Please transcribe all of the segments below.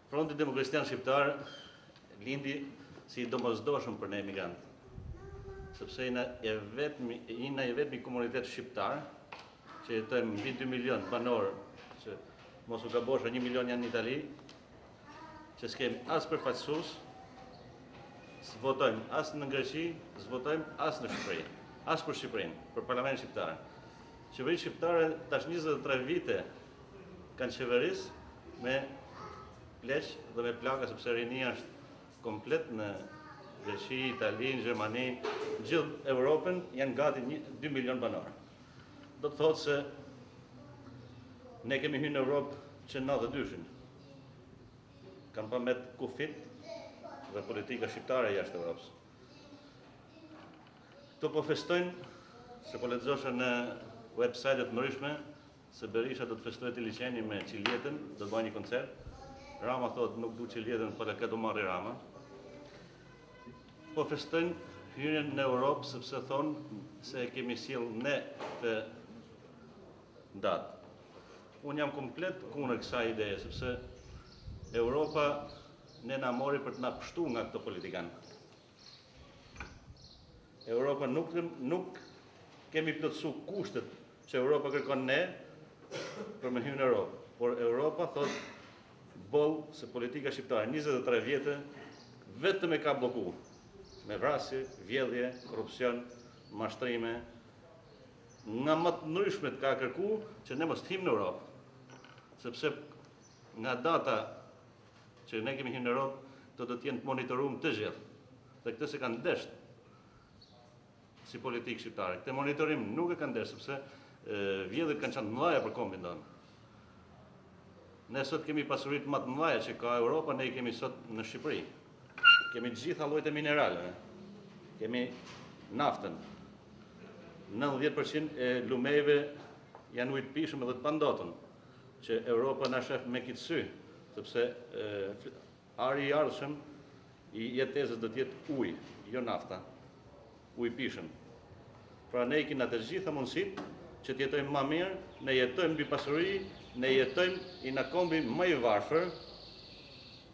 Fronti Demokristjan Shqiptar lindi si domosdoshëm për ne emigrantë, sepse jena e vetmi komunitet shqiptar që jetojmë mbi 2 milion banor, që mos u gabosh 1 milion janë në Itali, që s'kemi as përfaqësues, s'votojmë as në Greqi, s'votojmë as në Shqipëri, as për Shqipërinë, për Parlamentin shqiptar. Qeveritë shqiptare tash 23 vite kanë qeveris me pleq dhe me plaka, sepse rinia është komplet në Greqi, Itali, Gjermani, gjithë Europën janë gati 2 milion banor. Do të thotë se ne kemi hyrë në Europë që 92-shin. Kanë përmet kufit dhe politika shqiptare jashtë Europës. Këto po festojnë, se po lexosha në website-et ndryshme, se Berisha do të festojë të liçeni me Qiljetën, do të bëjë një koncert. Rama thotë nuk du Qiljetën, por e ka do marri Rama. Po festojnë hyrjen në Europë, sepse thonë se e kemi sjell ne të datë. Unë jam komplet kundër kësaj ideje, sepse Europa ne na mori për të na pështu nga këto politikanë. Europa nuk kemi plotësu kushtet që Europa kërkon ne për me hyrë në Europë. Por Europa thotë boll se politika shqiptare 23 vjetë vetëm e ka bloku. Me vrasje, vjedhje, korupcion, mashtrime, nga më të ndryshmet ka kërku që ne mos të him në Europë. Sepse nga data që ne kemi hyrë në Europë, do të jenë të monitoruar të gjithë. Dhe këtë se kanë desht si politikë shqiptare. Këtë monitorim nuk e kanë desht, sepse vjedhjet kanë qenë të mëdha për kombin tonë. Ne sot kemi pasuritë më të mëdha që ka Europa, ne i kemi sot në Shqipëri. Kemi të gjitha llojet e mineraleve. Kemi naftën. 90% e lumeve janë ujë të pishëm edhe të pandotën, që Europa na shef me këtë sy, sepse ari i ardhshëm i jetesës do të jetë ujë, jo nafta, ujë i pishëm. Pra ne i kemi të gjitha mundësitë që të jetojmë më mirë, ne jetojmë mbi pasuri, ne jetojmë i na kombi më i varfër,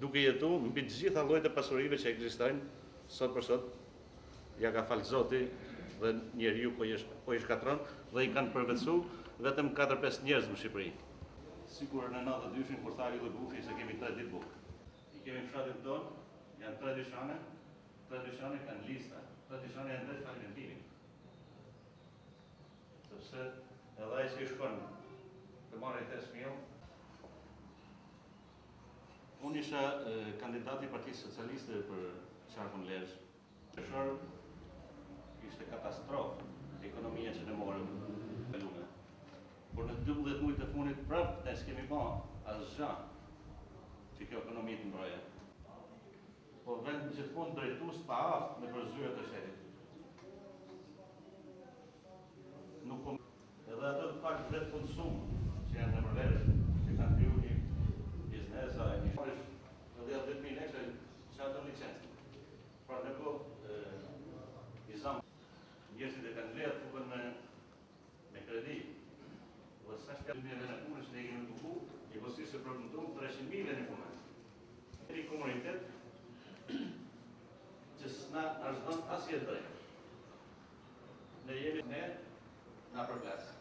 duke jetu mbi të gjitha llojet e pasurive që ekzistojnë sot për sot, ja ka falë Zoti dhe njeriu po i shkatron dhe i kanë përvetësu vetëm 4-5 njerëz në Shqipëri. Sigur në 92-shin kur tha Ylli Bufi se kemi 3 ditë bukë. I kemi fshatin tonë, janë 3 dyqane kanë lista, 3 dyqane janë drejt falimentimit. Sepse edhe ai që i shkon të marrë 5.000. Unë isha kandidati i Partisë Socialiste për qarkun Lezhë. Ishte katastrofë ekonomia që ne morëm lume. Por në 12 muaj të fundit prapë ne s'kemi bërë asgjë që kjo ekonomi të mbroje. Po vend gjithmonë drejtues pa aftë në përzyra të shtetit. Nuk po edhe ato të pak vetë konsum që janë në Lezhë, që kanë kriju një biznesa e një shorish edhe 10.000 lekë që ato licencë. Pra në kohë i zamë njerëzit e kanë leja të fukën me kredi. Dhe sa shka 2.000 në punës ne i kemi të buku, i posi se përmëndum 300.000 në punës. Një komunitet që s'na është dhënë asje drejtë. Ne jemi ne nga përplasë.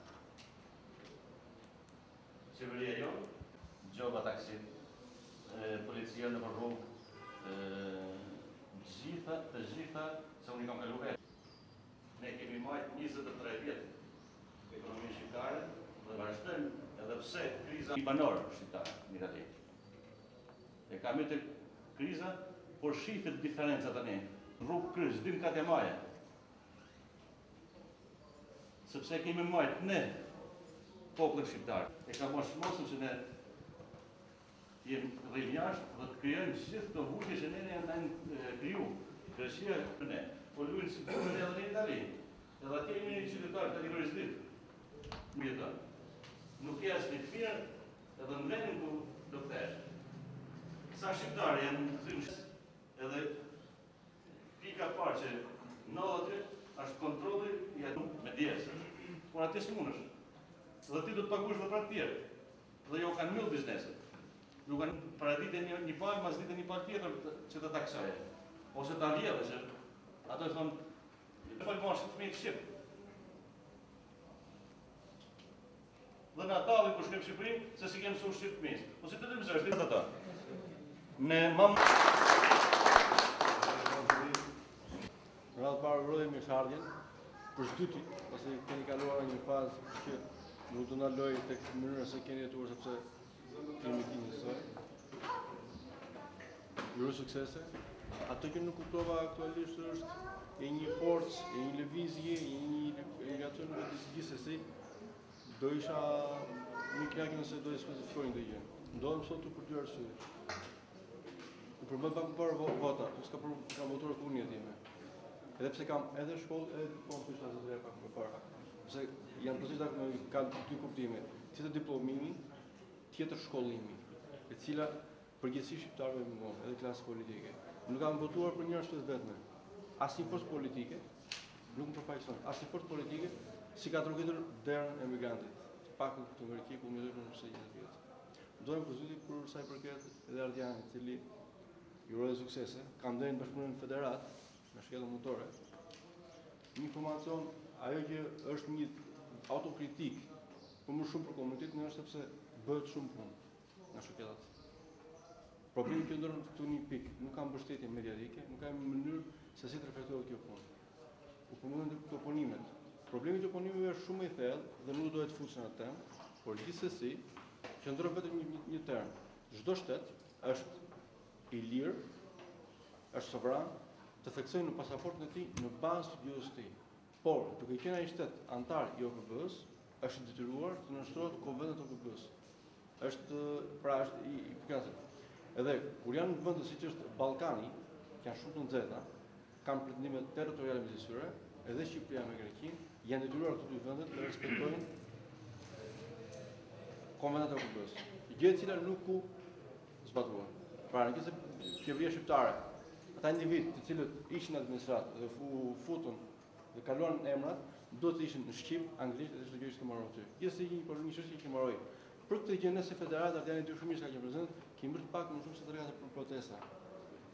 Qeveria jonë, gjoba taksit, policia në për rrugë, të gjitha se unë i kam kalu vetë. Ne kemi majtë 23 vjetë ekonomi shqiptare dhe vazhdojmë edhe pse kriza i banorë shqiptare në Itali. E kam të kriza, por shifet diferenca të ne. Rrugë kryz, 2 katë e maje. Sepse kemi majtë ne popullin shqiptar. E ka mosëm që ne jenë rrim jashtë dhe të kryojnë gjithë të vuqe që ne janë kriju. Greqia për ne, po lujnë si përën edhe në Itali. Edhe atje jemi një qytetarë kategorisë dytë. Nuk jeton. Nuk e asë një të firë edhe në vendin ku do të eshtë. Sa shqiptarë janë të thymë edhe pika parë që në aty është kontrolli i atë me djesë. Por aty s'munësh. Dhe ti do të pagush dhe pra tjerë. Dhe jo kanë mjëllë bizneset. Duke para ditë një palë, mas ditë një palë tjetër që të taksoje. Ose ta vjedhë, që ato e thonë, në falë marë fëmijë të Shqipë. Dhe në atalli ku shkem Shqipëri, se si kemë mësuar Shqipë fëmijës. Ose të të mësë, është ata. Ne mamë... Radhë parë urojmë mirëseardhjen për shtytin, pasi keni kaluar një fazë që nuk do na lojë tek mënyra se keni jetuar sepse kemi ti njësoj. Ju suksese. Ato që nuk kuptova aktualisht është e një forcë, e një lëvizje, e një relacion me gjithsesi. Do isha më kënaqur nëse do të specifikojnë këtë gjë. Ndodhem sot për dy arsye. Për më pak më parë vota, s'ka për kam votuar për unë time. Edhe pse kam edhe shkollë, edhe po më thua se pak më parë. Sepse janë procesa që kanë dy kuptime. Tjetër diplomimi, tjetër shkollimi, e cila përgjithësisht shqiptarëve mungon, edhe klasë politike. Nuk kam votuar për një arsye vetme. Asnjë forcë politike nuk më përfaqëson. Asnjë forcë politike si ka trogitur derën e emigrantit. Pak të Greqi ku më jeton për 20 vjet. Dojmë poziti për sa i përket edhe Ardianit, i cili ju uroj suksese. Kam dhënë bashkëpunim federat me shkencë motore. Një informacion, ajo që është një autokritik, por më shumë për komunitetin është sepse bëhet shumë punë nga shkencët. Problemi që ndron këtu një pikë, nuk ka mbështetje mediatike, nuk ka mënyrë se si të reflektohet kjo punë. U punojnë këto oponimet. Problemi i oponimeve është shumë i thellë dhe nuk do të futem në atë temë, por gjithsesi qëndron vetëm një term. Çdo shtet është i lirë, është sovran të theksojë në pasaportën e tij në bazë të gjuhës së tij. Por, duke qenë ai shtet antar i OKB-s, është detyruar të nënshtrohet konventet e OKB-s. Është i përkatëse. Edhe kur janë në vende siç është Ballkani, që janë shumë të nxehta, kanë pretendime territoriale midis tyre, edhe Shqipëria me Greqinë, janë detyruar këto dy vende të respektojnë konventet e OKB-s. Gjë e cila nuk u zbatuan. Pra, nëse qeveria shqiptare, ata individ të cilët ishin në administratë dhe futën dhe kaluan emrat, duhet të ishin në shqip, anglisht dhe çdo gjë që marrë aty. Gjithsesi një çështje që mbaroi. Për këtë gjë nëse federata Ardiani dy shumica ka qenë prezant, kemi bërë pak më shumë se 3 për protesta.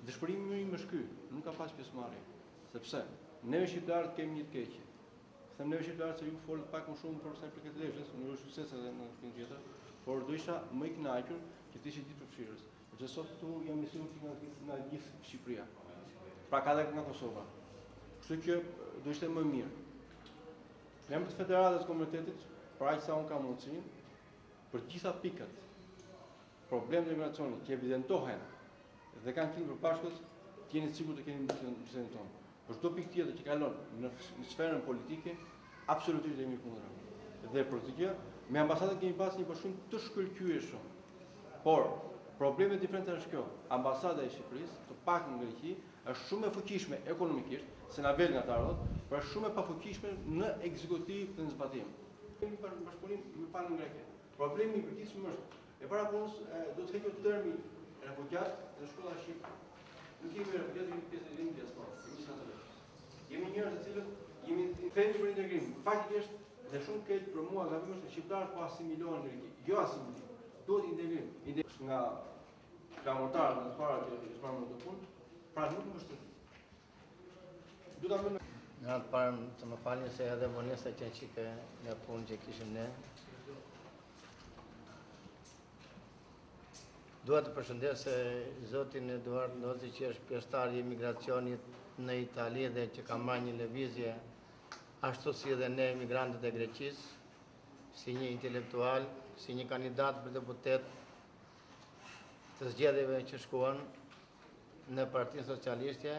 Dëshpërimi im është ky, nuk ka pas pjesëmarrje. Sepse neve shqiptarët kemi një të keqe. Them neve shqiptarët se ju folët pak më shumë për sa i përket leshës, unë ju sukses edhe në këtë tjetër, por do isha më i kënaqur që të ishte ditë përfshirës. Sepse sot këtu jam i sigurt nga gjithë Shqipëria. Pra ka edhe nga Kosova. Kështu që do ishte më mirë. Në emër të federatës së komunitetit, për aq sa unë kam mundësinë, për gjitha pikat, problemet e migracionit që evidentohen dhe kanë qenë përpashkët, të jeni sigurt të keni mbështetjen tonë. Për çdo pikë tjetër që kalon në sferën politike, absolutisht jemi kundër. Dhe për këtë gjë, me ambasadën kemi pasur një bashkëpunim të shkëlqyeshëm. Por problemi diferencë është kjo. Ambasada e Shqipërisë, të paktën në Greqi, është shumë e fuqishme ekonomikisht, se na vjen nga të ardhët, por është shumë e pafuqishme në ekzekutiv dhe në zbatim. Kemi bashkëpunim me panë në Greqi. Problemi i përgjithshëm është e para punës do të hequr termi refugjat dhe shkolla shqipe. Nuk kemi refugjat, jemi pjesë e rinj diasporë. Jemi njerëz të cilët jemi themi për integrim. Faktikisht dhe shumë keq për mua gabim është shqiptarët po asimilohen në Greqi. Jo asimilim. Duhet integrim. Integrim nga flamutarët në të para që është marrë me të punë, pra nuk më shtet. Do ta bëjmë në atë parë të më falni se edhe vonesa që çike nga punë që kishim ne. Dua të përshëndes zotin Eduard Nozi që është pjesëtar i emigracionit në Itali dhe që ka marrë një lëvizje ashtu si edhe ne emigrantët e Greqisë, si një intelektual, si një kandidat për deputet të zgjedhjeve që shkuan në Partinë Socialiste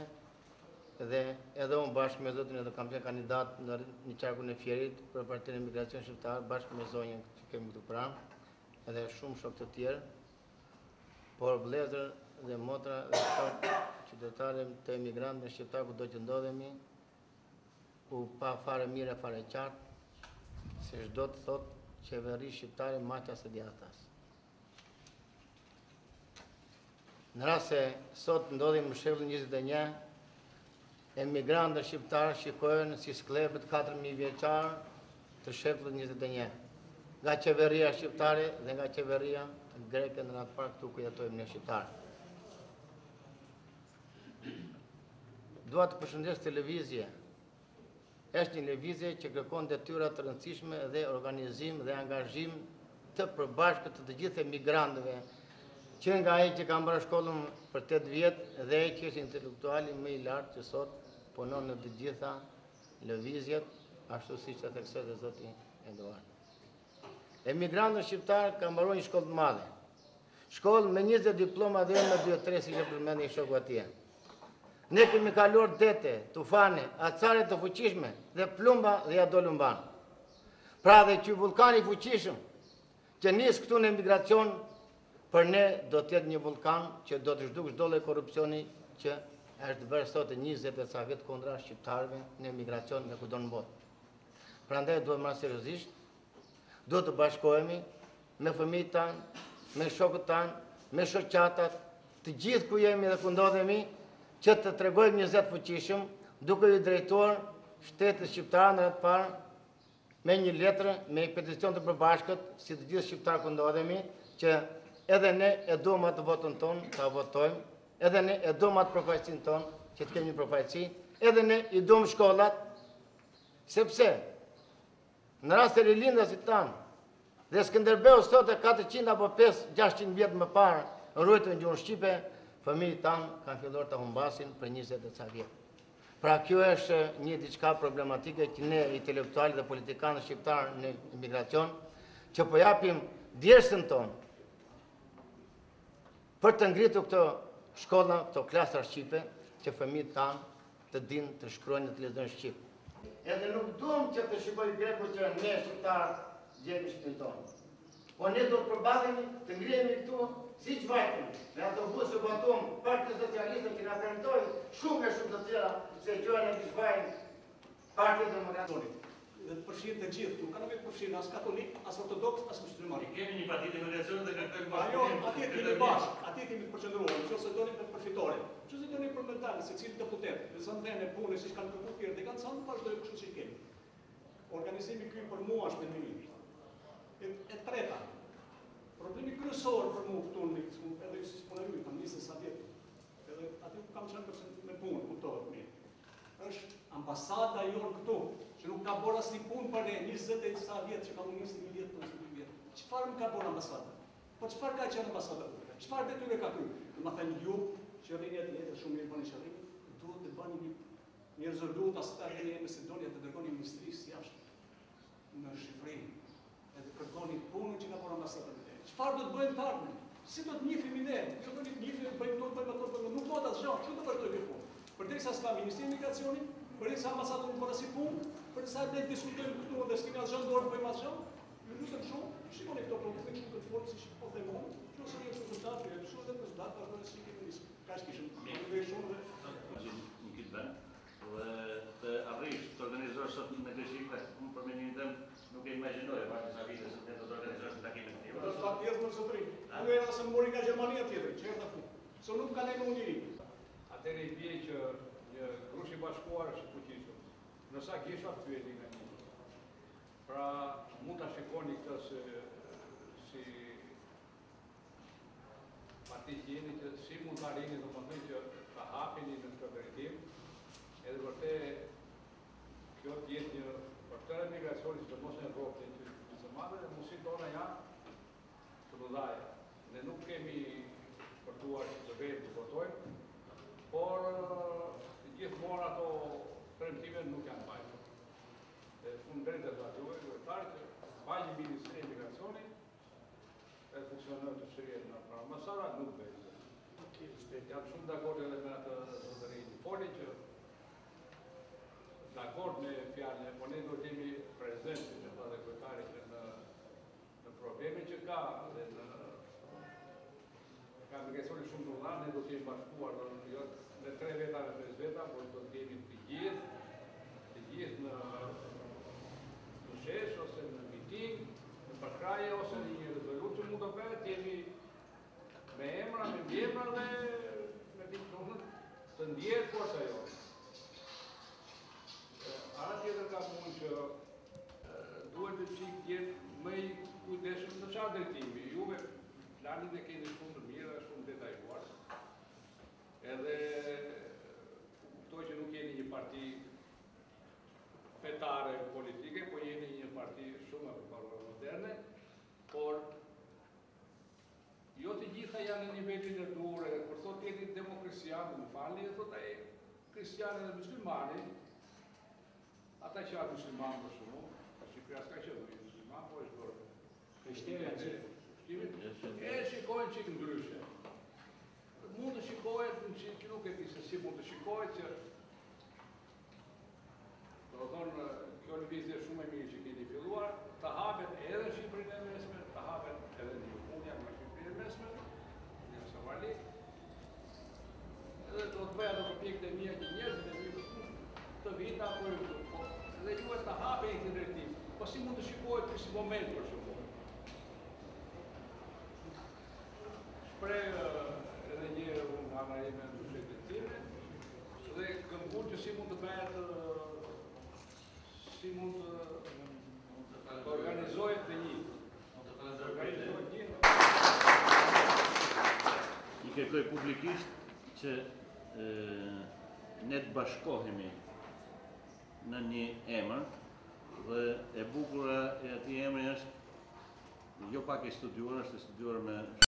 dhe edhe unë bashkë me zotin edhe kam qenë kandidat në një qarkun e Fierit për Partinë Emigracion Shqiptar bashkë me zonjën që kemi këtu pranë edhe shumë shok të tjerë. Por vëllezër dhe motra dhe shok qytetarë të emigrantëve shqiptar kudo që ndodhemi, u pa fare mirë e fare qartë, se çdo të thotë qeveri shqiptare maqas e djathtas. Në rast se sot ndodhim në shekullin 21, emigrantët shqiptarë shikojnë si sklepët 4000 vjeçar të shekullit 21, nga qeveria shqiptare dhe nga qeveria greke në atë park këtu ku jetojmë ne shqiptarë. Dua të përshëndes televizje. Është një lëvizje që kërkon detyra të rëndësishme dhe organizim dhe angazhim të përbashkët të gjithë emigrantëve, që nga ai që ka mbarë shkollën për 8 vjet dhe ai që është intelektuali më i lartë që sot punon në të gjitha lëvizjet, ashtu siç e theksoi dhe zoti Eduard. Emigrantët shqiptarë kanë mbaruar një shkollë të madhe. Shkollë me 20 diploma dhe me 2-3 si që përmendi shoku atje. Ne kemi kaluar dete, tufane, acare të fuqishme dhe plumba dhe adolumban. Pra dhe që vulkani fuqishëm që nis këtu në emigracion, për ne do të jetë një vulkan që do të zhduk çdo lloj korrupsioni që është bërë sot 20 e ca vjet kundra shqiptarëve në emigracion në kudo në botë. Prandaj duhet marrë seriozisht, duhet të bashkohemi me fëmijët tanë, me shokët tanë, me shoqatat, të gjithë ku jemi dhe ku ndodhemi, që të tregojmë një zot fuqishëm, duke i drejtuar shtetit shqiptar në atë parë me një letër, me një peticion të përbashkët, si të gjithë shqiptarë ku ndodhemi, që edhe ne e duam atë votën tonë, ta votojmë, edhe ne e duam atë përfaqësinë tonë, që të kemi një përfaqësi, edhe ne i duam shkollat, sepse në rast të rilindasit tanë, dhe Skënderbeu sot e 400 apo 500-600 vjet më parë ruajtur në gjuhën shqipe, fëmijët tanë kanë filluar të humbasin për 20 e ca vjet. Pra kjo është një diçka problematike që ne intelektualët dhe politikanët shqiptarë në emigracion, që po japim djersën tonë për të ngritur këto shkolla, këto klasa shqipe, që fëmijët tanë të dinë të shkruajnë dhe të lexojnë shqip. Edhe nuk duam që të shikojë greku që ne shqiptarë gjejmë shpinën tonë. Po ne do të përballemi, të ngrihemi këtu si që vajtëm, me autobusë batuam, Partia Socialiste që nga premtoj shumë të tjera, se gjojnë në kishvajnë Partia Demokratike. Dhe të përfshirë të gjithë, nuk kanë me përfshirë as katolik, as ortodoks, as musliman. Kemi një parti demokracion dhe kërkojmë bashkë. Ajo, atje kemi bashkë, atje kemi përqendruar, nëse doni për përfitore, nëse doni për mental, secili deputet, në zënë vende pune, siç kanë kërkuar tjerë, dhe kanë thënë vazhdojmë kështu si kemi. Organizimi ky për mua është mendim. E treta, problemi kryesor për mua këtu edhe si punoj për 20 sa vjet, edhe aty ku kam qenë me punë, kuptohet mirë. Është ambasada jonë këtu, që nuk ka bërë asnjë punë për ne, 20 e sa vjet që kam 20 vjet, 20 vjet. Çfarë më ka bërë ambasada? Po çfarë ka qenë ambasada? Çfarë detyrë ka kryer? Do të thënë ju, që rrini atë letër shumë mirë bani shërim, duhet të bani një rezolutë as ta keni në Maqedonia të dërgoni ministrisë jashtë në Shqipëri. Edhe kërkoni punën që ka bërë ambasada. Çfarë do të bëjmë tani? Si do të njihemi ne? Jo do të njihemi bëjmë ato, nuk do të asgjë, çu do të vazhdojmë këtë punë. Përderisa s'ka Ministri i Imigracionit, përderisa ambasadën nuk bëra si punë, përderisa ne diskutojmë këtu dhe s'kemi asgjë dorë bëjmë asgjë, ju lutem shumë, shikoni këto probleme këtu të fortë siç po them unë, nëse jemi të zgjatë, ju shoh edhe të zgjatë, vazhdojmë si kemi nisë. Kaq kishim mirë shumë dhe në këtë vend. Dhe të arrish të organizosh sot në Greqi, unë për mendimin tim nuk e imagjinoj para sa vite se do të organizosh takimin e tillë. Do të patjetër në zotëri. Unë era se mori nga Gjermania tjetër, çerta fu. Se nuk kanë në Ungëri. Atëre i bie që një grup i bashkuar është fuqishëm. Në sa kisha pyetje nga një. Pra mund ta shikoni këtë si partitë jeni që si mund ta rini domethënë që ta hapini në këtë drejtim. Edhe vërtet kjo të jetë një për të emigracionit që mos në Evropë që të madhe dhe mundësit tona janë të mëdhaja. Ne nuk kemi përtuar që të vetë të votojmë, por gjithmonë ato premtime nuk janë bajtë. Unë drejtë të atyve, duhetarë që bajnë Ministri e Imigracionit e funksionën të shërjet në ambasada nuk vetë. Jam shumë dakord edhe me atë zotërinë. Foli që dakord me fjalën, po ne do të jemi prezentë, që tha dhe kryetari, që në probleme që ka dhe ka migracioni shumë të mëdha, ne do të jemi bashkuar në 3 veta në 5 veta, por do të jemi të gjithë në shesh ose në miting, në përkraje ose në një rezolutë që mund të bëhet, jemi me emra, me mbiemra dhe me diktronët të ndjehet forca jonë. Ara tjetër ka mund që duhet të qikë tjetë më i kujdeshëm në qatë drejtimi. Juve planin e keni shumë të mirë dhe shumë detajuar. Edhe kuptoj që nuk jeni një parti fetare politike, po jeni një parti shumë moderne, por jo të gjitha janë në nivelin e duhur, edhe kur thot jeni demokrisian, më falni, e thot ai kristianë dhe muslimani, ata që janë musliman për shumë, Shqipëria s'ka që dhujë musliman, po është bërë krishterë që shikojnë qikë ndryshe. Mund të shikohet në që nuk e di se si mund të shikohet që do të thonë kjo lëvizje shumë e mirë që keni filluar, të hapen edhe në Shqipërinë e mesme, të hapen edhe në Unë jam në Shqipërinë e mesme, në Savali, edhe do të bëja do përpjekët e mija që njerëzit e mirë të vita apo dhe juhet të hape e këtë drejtim, po si mund të shikohet për si moment për shumë. Shprej edhe një unë nga ime në dushetit time, dhe këmbull që si mund të bëhet, si mund të organizohet të një. I kërkoj publikisht që ne të bashkohemi në një emër dhe e bukura e atij emri është jo pak e studiuar, është e studiuar me